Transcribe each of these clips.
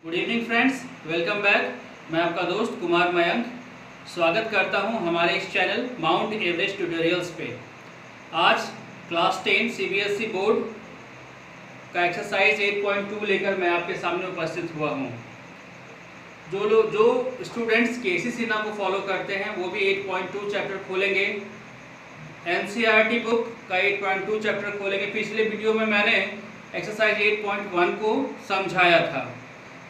Good evening friends, welcome back. मैं आपका दोस्त कुमार मयंक स्वागत करता हूं हमारे इस चैनल माउंट एवरेस्ट ट्यूटोरियल्स पे। आज क्लास 10 सीबीएसई बोर्ड का एक्सरसाइज 8.2 लेकर मैं आपके सामने उपस्थित हुआ हूं। जो स्टूडेंट्स केसी सिन्हा को फॉलो करते हैं वो भी 8.2 चैप्टर खोलेंगे। एनसीईआरटी बुक का 8.2 चैप्टर खोलेंगे। पिछले वीडियो में मैंने एक्सरसाइज 8.1 को समझाया था।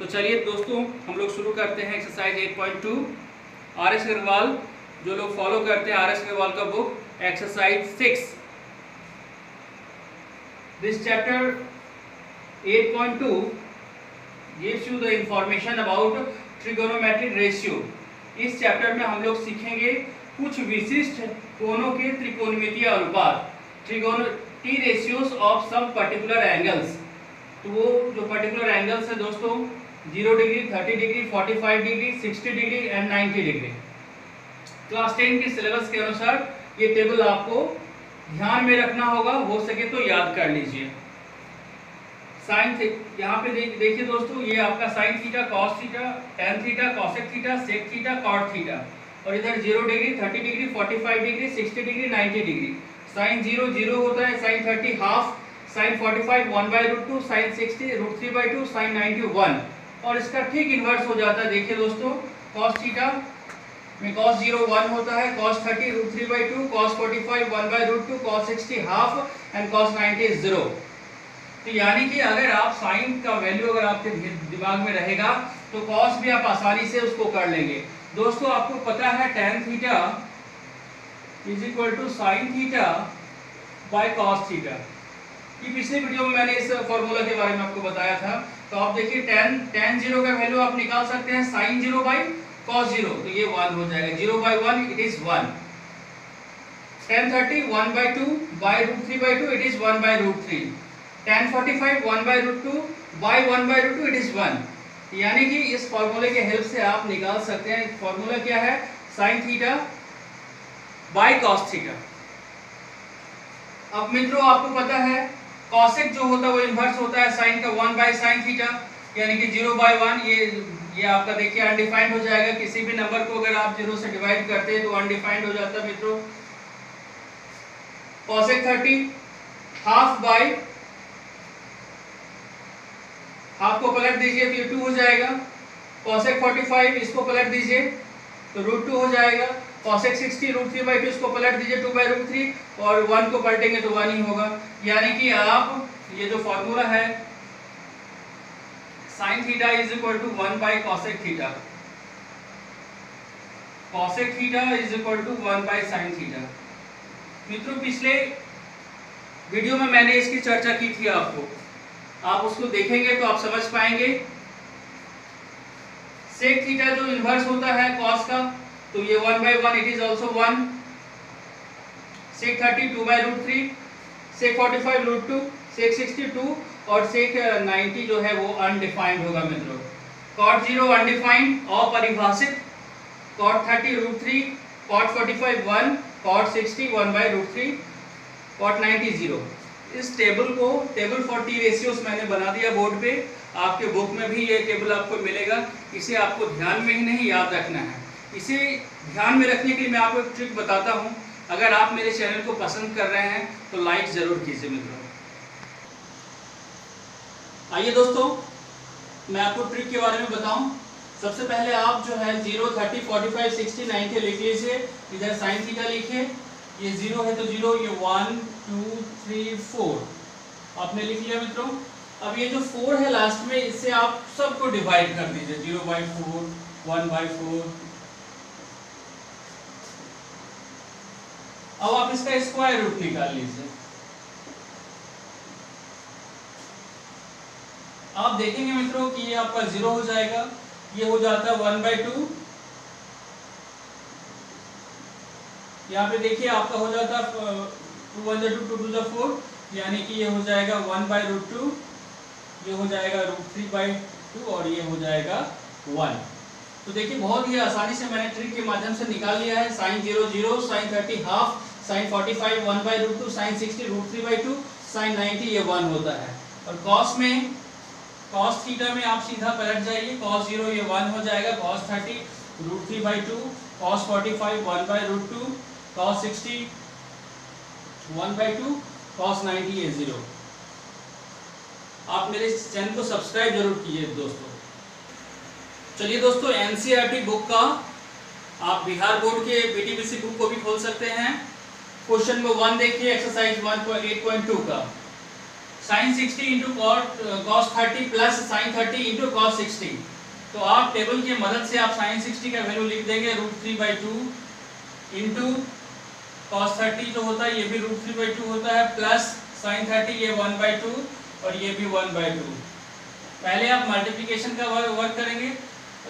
तो चलिए दोस्तों, हम लोग शुरू करते हैं एक्सरसाइज 8.2। आर.एस. अग्रवाल जो लोग फॉलो करते हैं आर.एस. अग्रवाल का book exercise 6। This chapter 8.2 gives you the information about trigonometric ratio। इस चैप्टर में हम लोग सीखेंगे कुछ विशिष्ट कोणों के त्रिकोणमितीय अनुपात, T ratios of some particular angles। तो वो जो पर्टिकुलर एंगल्स है दोस्तों 0 degree, 30 degree, 45 degree, 60 degree and 90 degree. Class 10 के सिलेबस के अनुसार ये टेबल आपको ध्यान में रखना होगा, हो सके तो याद कर लीजिए। साइन यहाँ पे देखिए दोस्तों, ये आपका sine theta, cos theta, tan theta, cosec theta, sec theta, cot theta, और इधर 0 degree, 30 degree, 45 degree, 60 degree, 90 degree. Sine 0 होता है, sine 30 half, sine 45 1/√2, sine 60 √3/2, sine 90 1, और इसका ठीक इन्वर्स हो जाता है। देखिए दोस्तों, cos थीटा में cos 0 1 होता है, cos 30 √3/2, cos 45 1/√2, cos 60 half and cos 90 0। तो यानी कि अगर आप साइन का वैल्यू अगर आपके दिमाग में रहेगा तो cos भी आप आसानी से उसको कर लेंगे। दोस्तों आपको पता है tan theta is equal to sine theta by cos theta. ये पिछले वीडियो में मैंने इस फॉर्मूला के बारे में आपको बताया था। तो आप देखिए tan 0 का वैल्यू आप निकाल सकते हैं sin 0 बाई cos 0, तो ये 1 हो जाएगा। 0/1 it is 1। tan 30 1/2 by √3/2 it is 1/√3। tan 45 1/√2 by 1/√2 it is 1। यानी कि इस फॉर्मूले के हेल्प से आप निकाल सकते हैं। फॉर्मूला क्या है? sin theta by cos theta. अब मित्रों आपको पता है कॉसेक जो होता है वो इन्वर्स होता है साइन का 1/sin थीटा, यानी कि 0/1। ये आपका देखिए अनडिफाइंड हो जाएगा। किसी भी नंबर को अगर आप 0 से डिवाइड करते हैं तो अनडिफाइंड हो जाता है मित्रों। कॉसेक 30 हाफ बाई हाफ को पलट दीजिए तो ये 2 हो जाएगा। कॉसेक 45 इसको पलट दीजिए तो √2 हो जाएगा। कॉसेक 60 √3/2 इसको पलट दीजिए 2/√3, और 1 को पलटेंगे तो 1 ही होगा। यानी कि आप ये जो फॉर्मूला है sin theta is equal to 1/cosec theta, cosec theta is equal to 1/sin theta. मित्रों पिछले वीडियो में मैंने इसकी चर्चा की थी आपको, आप उसको देखेंगे तो आप समझ पाएंगे। sec थीटा जो इन्वर्स होता है cos का, तो ये 1/1 it is also 1। sec 30 2/√3, sec 45 √2, sec 60 2, और sec 90 जो है वो अनडिफाइंड होगा मित्रों। cot 0 अनडिफाइंड अपरिभाषित, cot 30 √3, cot 45 1, cot 60 1/√3, cot 90 0। इस टेबल को टेबल फॉर टी रेशियोस मैंने बना दिया बोर्ड पे। आपके बुक में भी ये टेबल आपको मिलेगा। इसे आपको ध्यान में ही नहीं याद रखना है। इसे ध्यान में रखने के लिए मैं आपको एक ट्रिक बताता हूं। अगर आप मेरे चैनल को पसंद कर रहे हैं तो लाइक जरूर कीजिए मित्रों। आइए दोस्तों, मैं आपको ट्रिक के बारे में बताऊं। सबसे पहले आप जो है 0 30 45 60 90 लिख लीजिए। इधर साइन थीटा लिखिए। ये 0 है तो 0, ये 1 2 3 4 आपने लिख लिया मित्रों। अब ये जो 4 है लास्ट में, इससे आप सबको डिवाइड कर दीजिए 0/4 1/4। अब आप इसका स्क्वायर रूट निकाल लीजिए। आप देखेंगे मित्रों कि ये आपका 0 हो जाएगा, ये हो जाता है 1/2। यहाँ पे देखिए आपका हो जाता है 2 1 2 2 2 4, यानी कि ये हो जाएगा 1/√2, ये हो जाएगा √3/2, और ये हो जाएगा 1। तो देखिए बहुत ही आसानी से मैंने ट्रिक के माध्यम से निकाल लिया है। Sine 0 0, sine 30 half, sine 45 1/√2, sine 60 √3/2, sine 90 ये 1 होता है। और कॉस में cos थीटा में आप सीधा पलट जाइए, cos 0 ये 1 हो जाएगा, cos 30 √3/2, cos 45 1/√2, cos 60 1/2, cos 90 ये 0। आप मेरे चैनल को सब्सक्राइब जरूर कीजिए दोस्तों। चलिए दोस्तों, एनसीईआरटी बुक का आप बिहार बोर्ड के बीटीबीसी बुक को भी खोल सकते हैं। क्वेश्चन नंबर 1 देखिए, एक्सरसाइज 1.8.2 का sin 60 into cos 30 plus sin 30 into cos 60। तो आप टेबल की मदद से आप sin 60 का वैल्यू लिख देंगे √3/2 इंटू cos 30 जो होता है ये भी √3/2 होता है, प्लस sin 30 ये 1/2 और ये भी 1/2। पहले आप मल्टीप्लिकेशन का वर्क करेंगे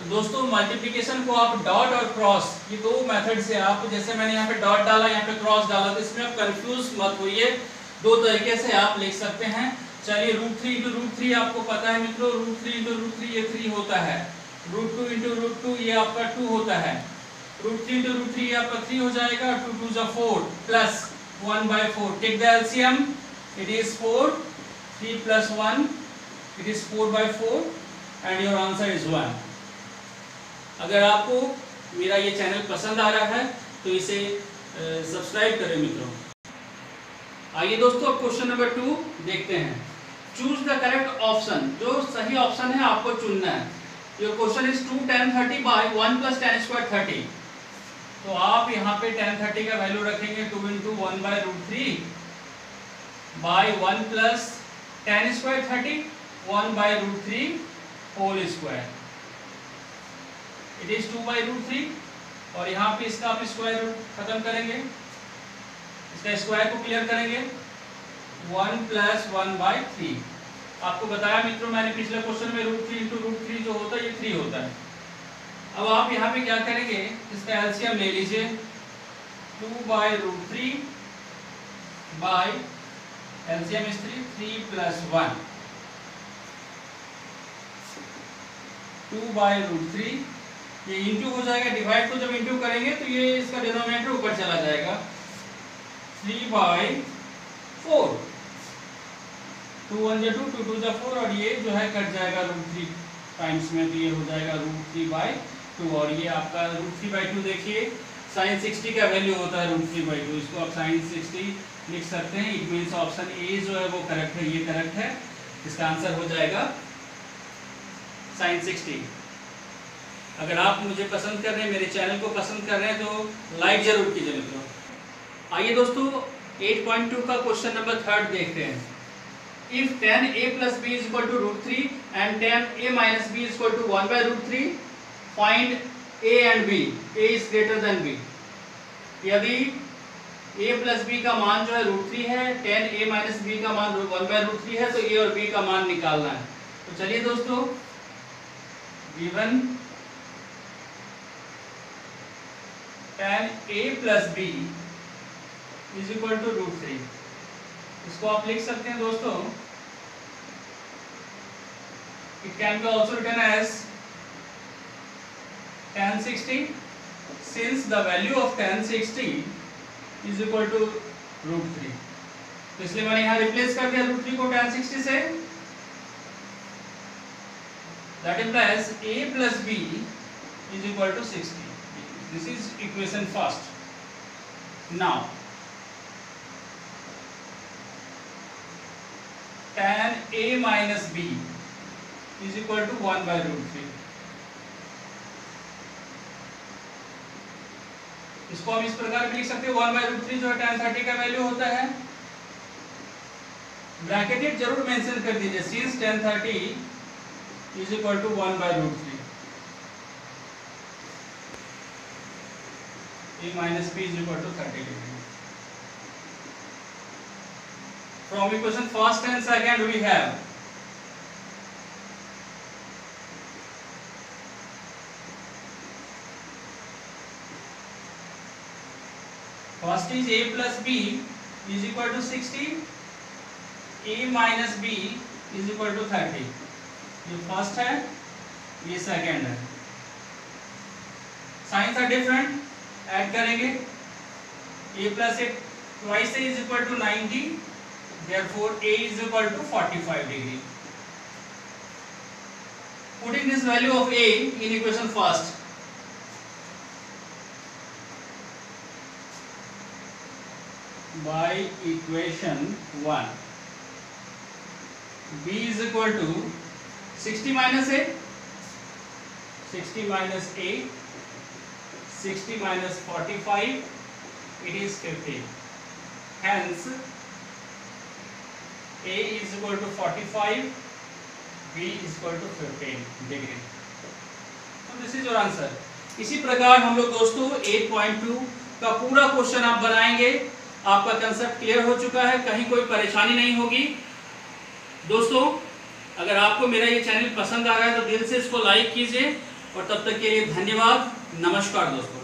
दोस्तों। मल्टीप्लिकेशन को आप डॉट और क्रॉस, ये दो मेथड से आप, जैसे मैंने यहाँ पे डॉट डाला, यहाँ पे क्रॉस डाला, तो इसमें आप कंफ्यूज मत होइए, दो तरीके से आप लिख सकते हैं। चलिए √3 इंटू √3 आपको पता है मित्रों, √3 इंटू √3 ये 3 होता है, √2 इंटू √2 ये आपका 2 होता है, √3 इंटू √3 ये आपका 3 हो जाएगा, 2 2 जा 4 plus 1/4। Take the LCM, it is 4, 3 plus 1 it is 4/4 and your answer is 1। अगर आपको मेरा ये चैनल पसंद आ रहा है तो इसे सब्सक्राइब करें मित्रों। आइए दोस्तों, क्वेश्चन नंबर 2 देखते हैं। चूज द करेक्ट ऑप्शन, जो सही ऑप्शन है आपको चुनना है। Your question is 2 tan 30 by 1 plus tan square 30। तो आप यहाँ पे tan 30 का वैल्यू रखेंगे 2 into 1/√3 by 1 plus tan square 30 1/√3 whole square, it is 2/√3। और यहाँ पे इसका आप स्क्वायर रूट खत्म करेंगे, इसका स्क्वायर को क्लियर करेंगे, 1 प्लस 1/3। आपको बताया मित्रों मैंने पिछले क्वेश्चन में √3 इंटू √3 जो होता है ये 3 होता है। अब आप यहाँ पे क्या करेंगे, इसका एलसीएम ले लीजिए, 2/√3 बाय एलसीएम इज 3 प्लस 1, 2/√3 ये इंटू हो जाएगा, डिवाइड को जब इंटू करेंगे तो ये इसका डिनोमिनेटर ऊपर चला जाएगा, 3/4, 2 1 जा 2, 2 2 जा 4 और ये जो है कट जाएगा √3 टाइम्स में, तो ये हो जाएगा √3/2। और ये आपका √3/2 देखिए sin 60 का वैल्यू होता है √3/2, इसको आप sin 60 लिख सकते हैं। इट मीन्स ऑप्शन ए जो है वो करेक्ट है, ये करेक्ट है, इसका आंसर हो जाएगा sin 60। अगर आप मुझे पसंद कर रहे हैं, मेरे चैनल को पसंद कर रहे हैं तो लाइक जरूर कीजिए मित्रों। आइए दोस्तों, 8.2 का क्वेश्चन नंबर 3 देखते हैं। If tan a plus b is equal to √3 and tan a minus b is equal to 1/√3, find a and b, a is greater than b। यदि a plus b का मान जो है √3 है, tan a minus b का मान 1/√3 है, तो a और b का मान निकालना है। तो चलिए दोस्तों, given tan a plus b is equal to √3, इसको आप लिख सकते हैं दोस्तों, it can be also written as tan 60, since the value of tan 60 is equal to √3। तो इसलिए मैंने यहाँ रिप्लेस कर दिया √3 को tan 60 से। That implies a plus b is equal to 60। This is equation first. Now tan a minus b is equal to 1/√3। इसको हम इस प्रकार भी लिख सकते हैं, 1/√3 जो है tan 30 का वैल्यू होता है। ब्रैकेटेड जरूर मेंशन कर दीजिए, since tan 30 is equal to 1/√3, a minus b is equal to 30 degree। From equation first and second we have first is a plus b is equal to 60, a minus b is equal to 30। ये first है, ये second है। Science are different, add करेंगे, a plus a twice a is equal to 90, therefore a is equal to 45 degree। Putting this value of A in equation first. By equation 1, B is equal to 60 minus A, 60 minus A, 60 minus 45, it is 50. Hence, A is equal to 45, B is equal to 15 degree. So this is your answer. इसी प्रकार हम लोग दोस्तों 8.2 का पूरा question आप बनाएंगे। आपका कंसेप्ट क्लियर हो चुका है, कहीं कोई परेशानी नहीं होगी। दोस्तों अगर आपको मेरा ये चैनल पसंद आ रहा है तो दिल से इसको लाइक कीजिए और तब तक के लिए धन्यवाद। नमस्कार दोस्तों।